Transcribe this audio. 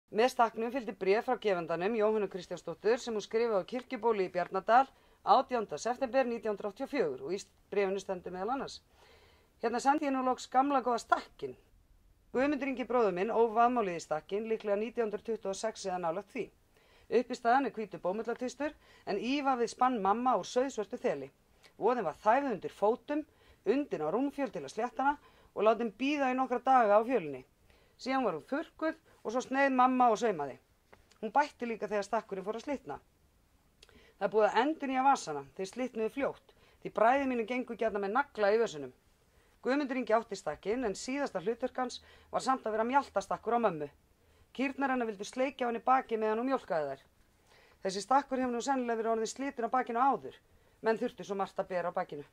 Með stakknum fylgdi bréf frá gefandanum Jóhönnu Kristjánsdóttur sem hún skrifaði á Kirkjubóli í Bjarnadal 18. september 1984 og í bréfinu stendur meðal annars: Hérna sendi ég nú loks gamla góða stakkinn. Guðmundur Ingi bróðir minn óf vaðmálið í stakkinn líklega 1926 eða nálægt því. Uppistaðan hvítur bómullartvistur en ívað við spann mamma úr sauðsvörtu þeli. Voðin var þæfð undir fótum, undin á rúmfjöl til að slétta hana og látin bíða í nokkra daga á fjölinni. Síðan var hún þurrkuð og svo sneið mamma og saumaði. Hún bætti líka þegar stakkurinn fór að slitna. Það er búið að endurnýja vasana, þeir slitnuðu fljótt, því bræði mínu gengu gjarna með nagla í vösunum. Guðmundur Ingi átti stakkinn en síðasta hlutverk hans var samt að vera mjaltastakkur á mömmu. Kýrnar hennar vildu sleikja á henni baki meðan hún mjólkaði þær. Þessi stakkur hefur nú sennilega verið orðið slitinn á bakinu áður, menn þurftu svo margt að bera á bakinu.